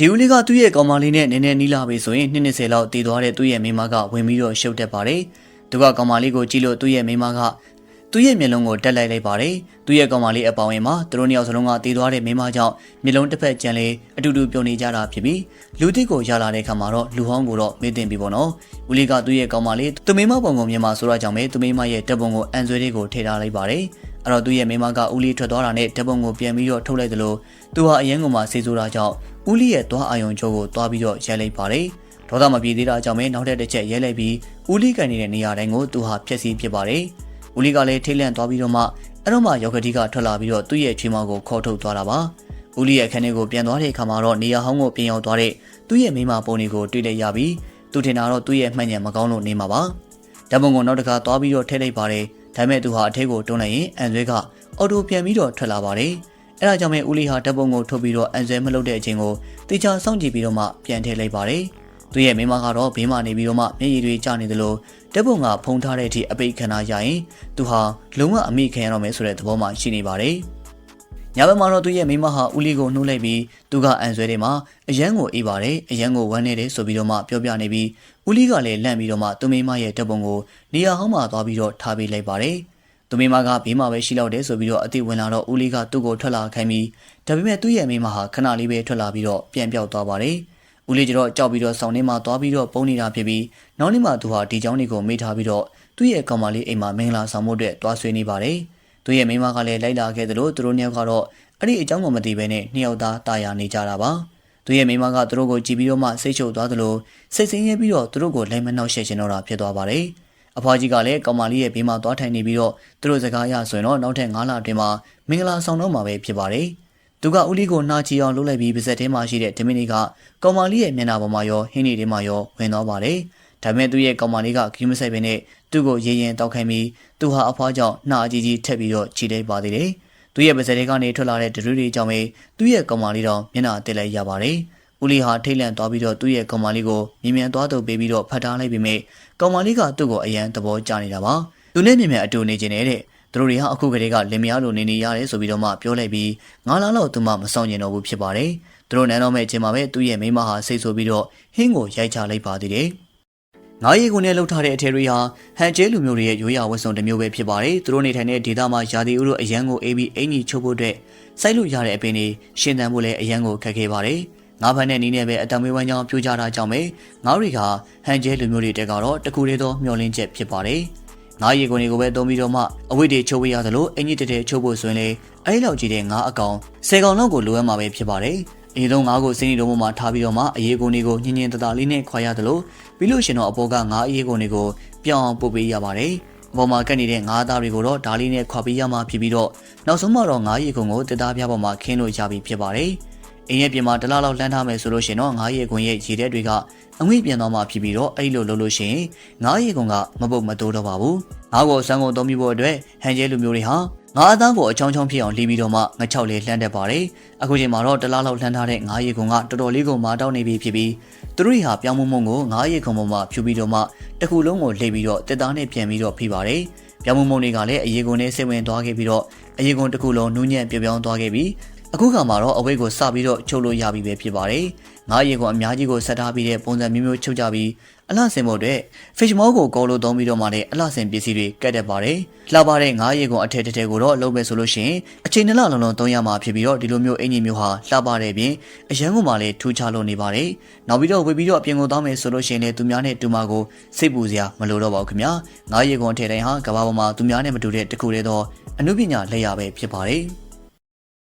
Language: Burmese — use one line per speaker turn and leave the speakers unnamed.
ဒီဦးလေးကသူ့ရဲ့ကောင်မလေးနဲ့နည်းနည်းနီးလာပြီဆိုရင်20လောက်တည်သွားတဲ့သူ့ရဲ့မိန်းမကဝင်ပြီးတော့ရှုပ်တက်ပါတယ်။သူကကောင်မလေးကိုကြည့်လို့သူ့ရဲ့မိန်းမကသူ့ရဲ့မျက်လုံးကိုတက်လိုက်ပါတယ်။သူ့ရဲ့ကောင်မလေးအပေါင်းအင်မှာသူတို့နှစ်ယောက်စလုံးကတည်သွားတဲ့မိန်းမကြောင့်မျက်လုံးတစ်ဖက်ကျန်လေအတူတူပြုံနေကြတာဖြစ်ပြီးလူသစ်ကိုရလာတဲ့ခါမှာတော့လူဟောင်းကိုတော့မေ့တင်ပြီပေါ့နော်။ဦးလေးကသူ့ရဲ့ကောင်မလေးသူမိန်းမပုံကိုမြင်မှဆိုတော့ကြောင့်ပဲသူမိန်းမရဲ့တပ်ပုံကိုအန်ဆွဲလေးကိုထည့်ထားလိုက်ပါတယ်။အဲ့တော့သူ့ရဲ့မိန်းမကဦးလေးထွက်သွားတာနဲ့တပ်ပုံကိုပြန်ပြီးတော့ထုတ်လိုက်သလိုသူဟာအရန်ကိုမှဆေးဆိုးတာကြောင့်ဦးလေးရဲ့သွားအာယုံချိုးကိုသွားပြီးတော့ရိုက်လိုက်ပါတယ်။ဒေါသမပြေသေးတာကြောင့်ပဲနောက်တစ်ချက်ရိုက်လိုက်ပြီးဦးလေးကန်နေတဲ့နေရာတိုင်းကိုသူဟာဖျက်ဆီးပစ်ပါတယ်။ဦးလေးကလည်းထိတ်လန့်သွားပြီးတော့မှအဲ့တော့မှရောက်ကတိကထွက်လာပြီးတော့သူ့ရဲ့ချွေးမကိုခေါ်ထုတ်သွားတာပါ။ဦးလေးရဲ့အခန်းထဲကိုပြန်သွားတဲ့အခါမှာတော့နေရာဟောင်းကိုပြန်ရောက်သွားတဲ့သူ့ရဲ့မိန်းမပုံတွေကိုတွေ့လိုက်ရပြီးသူထင်တာတော့သူ့ရဲ့မှန်ညံမကောင်းလို့နေမှာပါ။ဓာတ်ပုံကိုနောက်တစ်ခါသွားပြီးတော့ထည့်လိုက်ပါတယ်။ဒါပေမဲ့သူဟာအထက်ကိုတွန်းလိုက်ရင်အန်ဆွဲကအော်တိုပြန်ပြီးတော့ထွက်လာပါတယ်။အဲ့ဒါကြောင့်ပဲဦးလေးဟာဓာတ်ပုံကိုထုတ်ပြီးတော့အန်ဆွဲမလုပ်တဲ့အချိန်ကိုတေချာစောင့်ကြည့်ပြီးတော့မှပြန်ထည့်လိုက်ပါတယ်။သူရဲ့မိန်းမကတော့ဘေးမှာနေပြီးတော့မှမျက်ရည်တွေကျနေသလိုဓာတ်ပုံကဖုံးထားတဲ့အထိအပိတ်ခံထားရရင်သူဟာလုံးဝအမိခံရတော့မယ်ဆိုတဲ့သဘောမှရှိနေပါတယ်။ညဘက်မှာတော့သူရဲ့မိန်းမဟာဦးလေးကိုနှိုးလိုက်ပြီးသူကအန်ဆွဲတွေမှာအရန်ကိုအေးပါတယ်အရန်ကိုဝမ်းနေတယ်ဆိုပြီးတော့မှပြောပြနေပြီးဦးလေးကလည်းလန့်ပြီးတော့မှသူမိန်းမရဲ့ဓာတ်ပုံကိုနေရာဟောင်းမှာသွားပြီးတော့ထားပေးလိုက်ပါတယ်။သူမိန်းမကဘေးမှာပဲရှိလောက်တယ်ဆိုပြီးတော့အတိဝင်လာတော့ဦးလေးကသူ့ကိုထွက်လာခိုင်းပြီးဒါပေမဲ့သူ့ရဲ့မိန်းမဟာခဏလေးပဲထွက်လာပြီးတော့ပြန်ပြောက်သွားပါတယ်။ဦးလေးကျတော့ကြောက်ပြီးတော့ဆောင်းထဲမှာသွားပြီးတော့ပုံနေတာဖြစ်ပြီးနောက်နေ့မှသူဟာဒီเจ้าတွေကိုမေ့ထားပြီးတော့သူ့ရဲ့ကောင်မလေးအိမ်မှာမင်္ဂလာဆောင်မှုအတွက်တွားဆွေးနေပါတယ်။သူ့ရဲ့မိန်းမကလည်းလိုက်လာခဲ့သလိုသူတို့နှစ်ယောက်ကတော့အဲ့ဒီအကြောင်းကိုမသိဘဲနဲ့နှစ်ယောက်သားတာယာနေကြတာပါ။သူရဲ့မိန်းမကသူတို့ကိုကြည့်ပြီးတော့မှစိတ်ချုပ်သွားသလိုစိတ်ဆင်းရဲပြီးတော့သူတို့ကိုလိုက်မနှောက်ရှက်ချင်တော့တာဖြစ်သွားပါတယ်။အဖွားကြီးကလည်းကောင်မလေးရဲ့ဘေးမှာသွားထိုင်နေပြီးတော့သူတို့စကားရဆိုရင်တော့နောက်ထပ်9လအတွင်းမှာမင်္ဂလာဆောင်တော့မှာပဲဖြစ်ပါတယ်။သူကဦးလေးကိုနှာချီအောင်လုပ်လိုက်ပြီးပါဇက်ထဲမှာရှိတဲ့ဒမင်းလေးကကောင်မလေးရဲ့မျက်နှာပေါ်မှာရောဟင်းနေထဲမှာရောဝင်သွားပါတယ်။ဒါပေမဲ့သူ့ရဲ့ကောင်မလေးကခီးမဆိုင်ပင်နဲ့သူ့ကိုရေရင်တောက်ခိုင်းပြီးသူဟာအဖွားကြောင့်နှာအကြီးကြီးထက်ပြီးတော့ခြိလိုက်ပါသေးတယ်။သူ့ရဲ့ပါဇက်ထဲကနေထွက်လာတဲ့ဒရူတွေကြောင့်ပဲသူ့ရဲ့ကောင်မလေးတော့မျက်နှာတက်လိုက်ရပါတယ်။ဦးလေးဟာထိတ်လန့်သွားပြီးတော့သူ့ရဲ့ကောင်မလေးကိုမြင်မြန်သွားတော့ပေးပြီးတော့ဖတ်ထားလိုက်ပြီးမြဲကောင်မလေးကသူ့ကိုအရန်သဘောကျနေတာပါ။သူနဲ့မြင်မြန်အတူနေခြင်းနဲ့တဲ့သူတို့တွေဟာအခုကလေးကလင်မယားလိုနေရတယ်ဆိုပြီးတော့မှပြောလိုက်ပြီး9လလောက်သူမှမဆောင်ကျင်တော့ဘူးဖြစ်ပါတယ်။သူတို့နန်းတော်မဲ့အချိန်မှာပဲသူ့ရဲ့မိန်းမဟာစိတ်ဆိုပြီးတော့ဟင်းကိုရိုက်ချလိုက်ပါသေးတယ်။ငါးရီကိုနဲ့လှုပ်ထားတဲ့အထည်တွေဟာဟန်ကျဲလူမျိုးတွေရဲ့ရိုးရာဝတ်စုံတစ်မျိုးပဲဖြစ်ပါတယ်။သူတို့နေထိုင်တဲ့ဒေသမှာယာတီဦးတို့အရန်ကိုအေးပြီးအင်ကြီးချုပ်ဖို့အတွက်စိုက်လို့ရတဲ့အပင်တွေရှင်သန်ဖို့လည်းအရန်ကိုခက်ခဲပါတယ်။ငါးဖန်တဲ့နီးနဲ့ပဲအတံမွေးဝမ်းကြောင်းပြိုးကြတာကြောင့်ပဲငါးရီကဟန်ကျဲလူမျိုးတွေတက်ကတော့တကူလေးသောမျောလင်းချက်ဖြစ်ပါတယ်။ငါးရီကိုနေကိုပဲသုံးပြီးတော့မှအဝိတ်တွေချုပ်ဝေးရသလိုအင်ကြီးတဲတဲချုပ်ဖို့ဆိုရင်လေအဲ့လောက်ကြီးတဲ့ငါးအကောင်10ကောင်လောက်ကိုလိုအပ်မှာပဲဖြစ်ပါတယ်။အရင်ဆုံးငါးကိုစင်းရီတုံးပေါ်မှာထားပြီးတော့မှအရေးကိုနေကိုညင်ညင်တတလေးနဲ့ခွာရသလိုပြီးလို့ရှင်တော့အပေါ်ကငါးအရေးကိုနေကိုပြောင်းအောင်ပို့ပေးရပါတယ်။အပေါ်မှာကတ်နေတဲ့ငါးသားတွေကိုတော့ဓာလေးနဲ့ခွာပေးရမှာဖြစ်ပြီးတော့နောက်ဆုံးမှတော့ငါးရီကုံကိုတစ်သားပြားပေါ်မှာခင်းလို့ရပြီဖြစ်ပါတယ်။အင်းရဲ့ပြင်မှာတလားလောက်လှမ်းထားမယ်ဆိုလို့ရှင်တော့ငါးရီကုံရဲ့ရေထဲတွေကအငွေ့ပြန်သွားမှဖြစ်ပြီးတော့အဲ့လိုလုပ်လို့ရှိရင်ငါးရီကုံကမပုတ်မတိုးတော့ပါဘူး။ငါးကိုစမ်းကိုသုံးပြီးဖို့အတွက်ဟန်ကျဲလူမျိုးတွေဟာငါးအသားကိုအချောင်းချောင်းဖြစ်အောင်လှီးပြီးတော့မှငါချောက်လေးလှမ်းတတ်ပါတယ်။အခုချိန်မှာတော့တလားလောက်လှမ်းထားတဲ့ငါးရီကုံကတော်တော်လေးကိုမာတောက်နေပြီဖြစ်ပြီးသူတို့ဟာပြောင်းမုံကိုငါးရီကုံပေါ်မှာဖြူပြီးတော့မှတစ်ခုလုံးကိုလှိပ်ပြီးတော့တစ်သားနဲ့ပြန်ပြီးတော့ဖိပါတယ်။ပြောင်းမုံတွေကလည်းအရေကုံနဲ့စိတ်ဝင်သွားခဲ့ပြီးတော့အရေကုံတစ်ခုလုံးနူးညံ့ပြောင်းသွားခဲ့ပြီးအခုခါမှာတော့အဝိတ်ကိုစပြီးတော့ချုပ်လို့ရပြီပဲဖြစ်ပါတယ်။ငါးရေကိုအများကြီးကိုဆက်ထားပြီးတဲ့ပုံစံမျိုးမျိုးချုပ်ကြပြီးအလှဆင်ဖို့အတွက် fish maw ကိုကောလို့သုံးပြီးတော့မှလည်းအလှဆင်ပစ္စည်းတွေကတ်တတ်ပါတယ်။လှပတဲ့ငါးရေကိုအထက်ကိုတော့လုံးပဲဆိုလို့ရှိရင်အချိန်2လလုံးလုံးသုံးရမှာဖြစ်ပြီးတော့ဒီလိုမျိုးအင်ဂျင်မျိုးဟာလှပတဲ့ပြင်အရန်ကိုမှလည်းထူးခြားလို့နေပါတယ်။နောက်ပြီးတော့ဝေပြီးတော့အပြင်ကိုသွားမယ်ဆိုလို့ရှိရင်လည်းသူများနဲ့တူမကိုစိတ်ပူစရာမလိုတော့ပါဘူးခင်ဗျာ။ငါးရေကိုအထက်တိုင်းဟာကဘာပေါ်မှာသူများနဲ့မတူတဲ့တခုတည်းသောအနုပညာလက်ရပဲဖြစ်ပါတယ်။